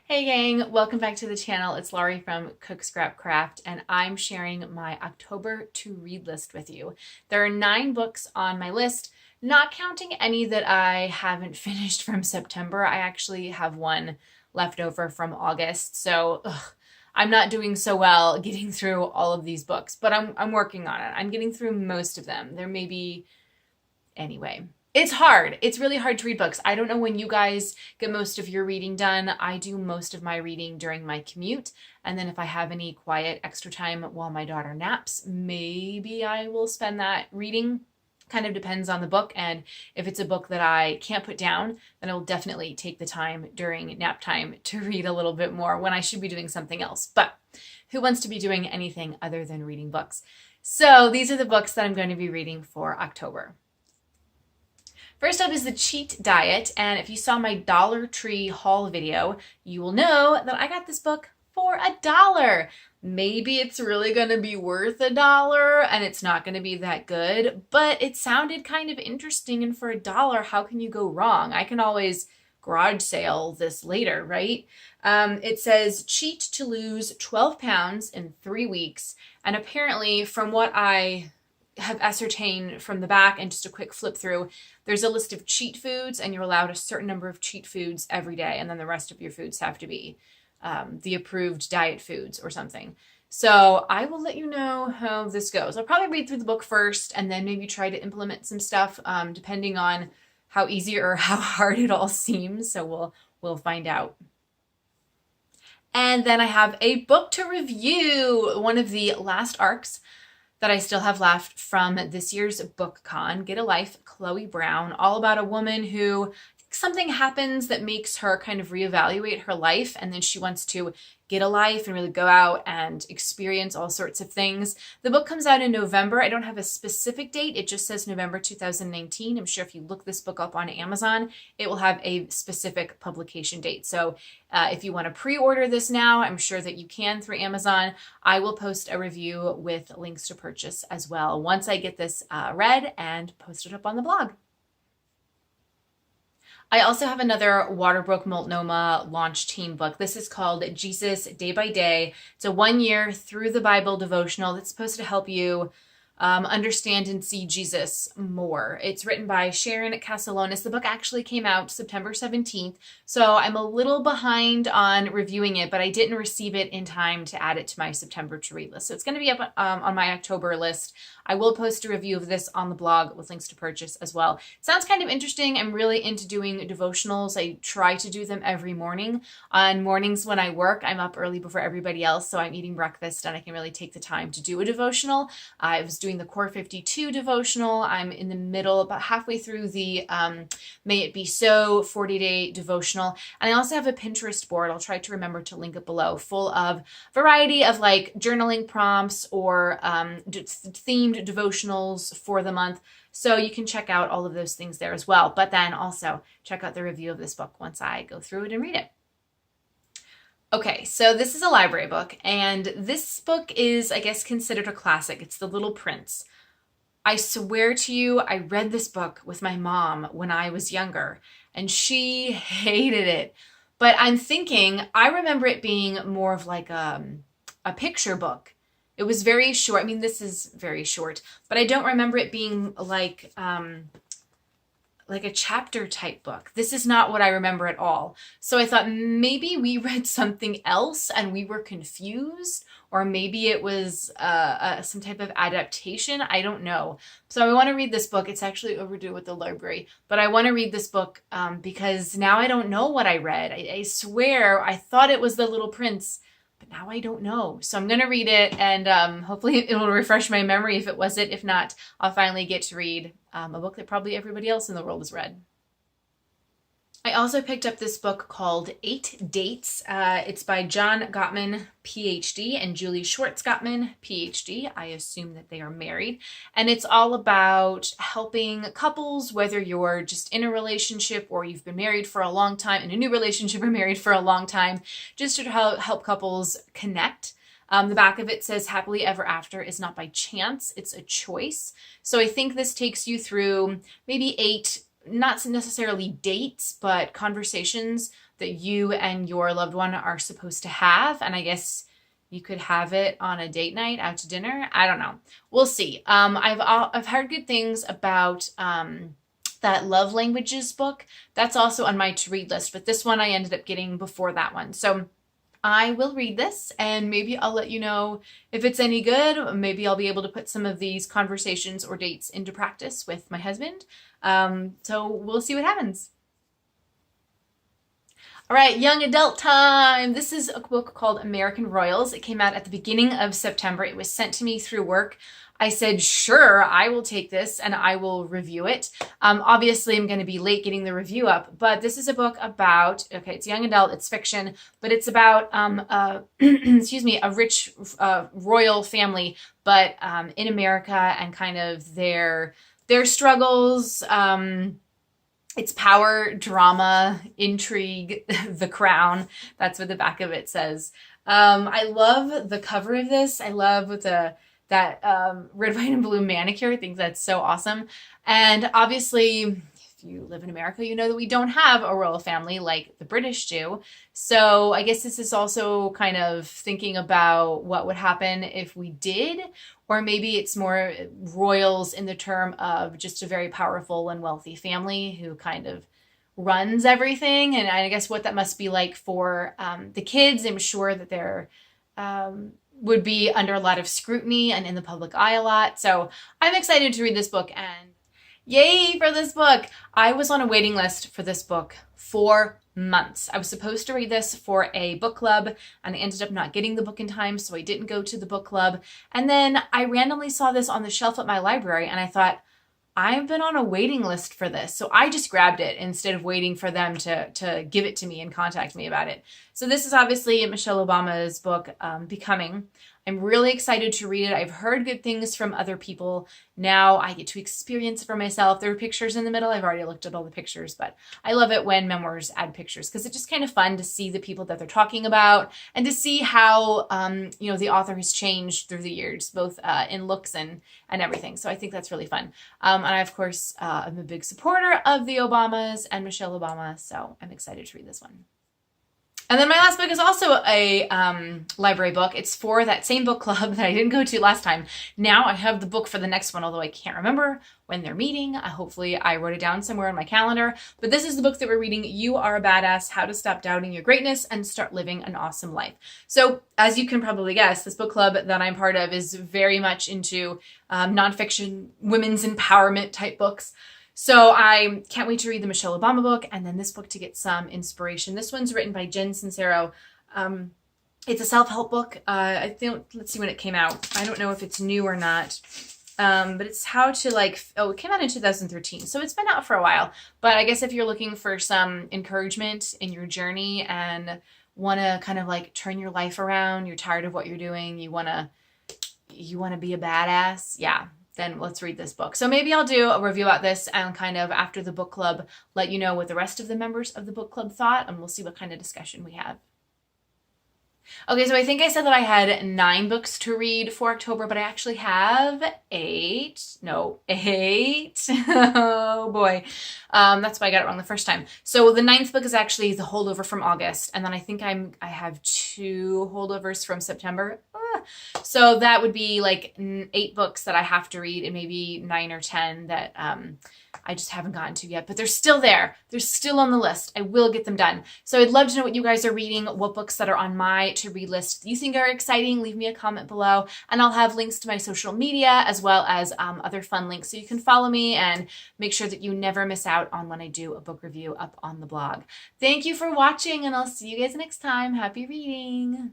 Hey gang, welcome back to the channel. It's Laurie from Cook Scrap Craft, and I'm sharing my October to read list with you. There are 9 books on my list, not counting any that I haven't finished from September. I actually have one left over from August, so I'm not doing so well getting through all of these books, but I'm working on it. I'm getting through most of them. There may be anyway. It's hard. It's really hard to read books. I don't know when you guys get most of your reading done. I do most of my reading during my commute. And then if I have any quiet extra time while my daughter naps, maybe I will spend that reading. Kind of depends on the book. And if it's a book that I can't put down, then I will definitely take the time during nap time to read a little bit more when I should be doing something else. But who wants to be doing anything other than reading books? So these are the books that I'm going to be reading for October. First up is The Cheat Diet, and if you saw my Dollar Tree haul video, you will know that I got this book for $1. Maybe it's really going to be worth $1 and it's not going to be that good, but it sounded kind of interesting, and for $1, how can you go wrong? I can always garage sale this later, right? It says cheat to lose 12 pounds in 3 weeks, and apparently from what I have ascertained from the back and just a quick flip through, there's a list of cheat foods, and you're allowed a certain number of cheat foods every day, and then the rest of your foods have to be the approved diet foods or something. So I will let you know how this goes. I'll probably read through the book first and then maybe try to implement some stuff depending on how easy or how hard it all seems. So we'll find out. And then I have a book to review, one of the last arcs that I still have left from this year's BookCon, Get a Life, Chloe Brown, all about a woman who something happens that makes her kind of reevaluate her life, and then she wants to get a life and really go out and experience all sorts of things. The book comes out in November. I don't have a specific date. It just says November 2019. I'm sure if you look this book up on Amazon, it will have a specific publication date. So if you want to pre-order this now, I'm sure that you can through Amazon. I will post a review with links to purchase as well once I get this read and post it up on the blog. I also have another Waterbrook Multnomah launch team book. This is called Jesus Day by Day. It's a 1-year through the Bible devotional that's supposed to help you understand and see Jesus more. It's written by Sharon Castellanos. The book actually came out September 17th, so I'm a little behind on reviewing it, but I didn't receive it in time to add it to my September to read list. So it's going to be up on my October list. I will post a review of this on the blog with links to purchase as well. It sounds kind of interesting. I'm really into doing devotionals. I try to do them every morning. On mornings when I work, I'm up early before everybody else, so I'm eating breakfast and I can really take the time to do a devotional. I was doing the Core 52 devotional. I'm in the middle, about halfway through the May It Be So 40-day devotional. And I also have a Pinterest board. I'll try to remember to link it below, full of variety of like journaling prompts or themed devotionals for the month. So you can check out all of those things there as well. But then also check out the review of this book once I go through it and read it. Okay, so this is a library book, and this book is, I guess, considered a classic. It's The Little Prince. I swear to you, I read this book with my mom when I was younger, and she hated it. But I'm thinking, I remember it being more of like a picture book. It was very short. I mean, this is very short, but I don't remember it being like a chapter type book. This is not what I remember at all. So I thought maybe we read something else and we were confused, or maybe it was some type of adaptation. I don't know. So I want to read this book. It's actually overdue with the library, but I want to read this book because now I don't know what I read. I swear I thought it was The Little Prince, but now I don't know. So I'm going to read it, and hopefully it will refresh my memory if it was it. If not, I'll finally get to read a book that probably everybody else in the world has read. I also picked up this book called 8 Dates. It's by John Gottman, PhD, and Julie Schwartz Gottman, PhD. I assume that they are married. And it's all about helping couples, whether you're just in a relationship or you've been married for a long time, in a new relationship or married for a long time, just to help couples connect. The back of it says happily ever after is not by chance, it's a choice. So I think this takes you through maybe 8 not necessarily dates, but conversations that you and your loved one are supposed to have. And I guess you could have it on a date night out to dinner. I don't know. We'll see. I've heard good things about that Love Languages book. That's also on my to read list, but this one I ended up getting before that one. So I will read this and maybe I'll let you know if it's any good. Maybe I'll be able to put some of these conversations or dates into practice with my husband. So we'll see what happens. All right, young adult time. This is a book called American Royals. It came out at the beginning of September. It was sent to me through work. I said, sure, I will take this and I will review it. Obviously, I'm going to be late getting the review up, but this is a book about, okay, it's young adult, it's fiction, but it's about, excuse me, a rich royal family, but in America and kind of their struggles, it's power, drama, intrigue, the crown. That's what the back of it says. I love the cover of this. I love that red, white, and blue manicure. I think that's so awesome. And obviously, if you live in America, you know that we don't have a royal family like the British do. So I guess this is also kind of thinking about what would happen if we did, or maybe it's more royals in the term of just a very powerful and wealthy family who kind of runs everything. And I guess what that must be like for the kids. I'm sure that they're would be under a lot of scrutiny and in the public eye a lot. So I'm excited to read this book and yay for this book. I was on a waiting list for this book for months. I was supposed to read this for a book club and I ended up not getting the book in time, so I didn't go to the book club. And then I randomly saw this on the shelf at my library and I thought, I've been on a waiting list for this. So I just grabbed it instead of waiting for them to give it to me and contact me about it. So this is obviously Michelle Obama's book, Becoming. I'm really excited to read it. I've heard good things from other people. Now I get to experience it for myself. There are pictures in the middle. I've already looked at all the pictures, but I love it when memoirs add pictures because it's just kind of fun to see the people that they're talking about and to see how, the author has changed through the years, both in looks and everything. So I think that's really fun. And I, of course, am a big supporter of the Obamas and Michelle Obama. So I'm excited to read this one. And then my last book is also a library book. It's for that same book club that I didn't go to last time. Now I have the book for the next one, although I can't remember when they're meeting. Hopefully I wrote it down somewhere in my calendar. But this is the book that we're reading, You Are a Badass, How to Stop Doubting Your Greatness and Start Living an Awesome Life. So as you can probably guess, this book club that I'm part of is very much into nonfiction, women's empowerment type books. So I can't wait to read the Michelle Obama book and then this book to get some inspiration. This one's written by Jen Sincero. It's a self-help book. I think, let's see when it came out. I don't know if it's new or not. But it's how to it came out in 2013. So it's been out for a while. But I guess if you're looking for some encouragement in your journey and want to kind of turn your life around, you're tired of what you're doing, you want to be a badass. Yeah. Then let's read this book. So maybe I'll do a review about this and kind of after the book club, let you know what the rest of the members of the book club thought, and we'll see what kind of discussion we have. Okay, so I think I said that I had 9 books to read for October, but I actually have 8. No, 8. Oh boy. That's why I got it wrong the first time. So the 9th book is actually the holdover from August, and then I think I have 2 holdovers from September. So that would be 8 books that I have to read and maybe 9 or 10 that I just haven't gotten to yet, but they're still there. They're still on the list. I will get them done. So I'd love to know what you guys are reading, what books that are on my to-read list you think are exciting. Leave me a comment below, and I'll have links to my social media as well as other fun links so you can follow me and make sure that you never miss out on when I do a book review up on the blog. Thank you for watching, and I'll see you guys next time. Happy reading.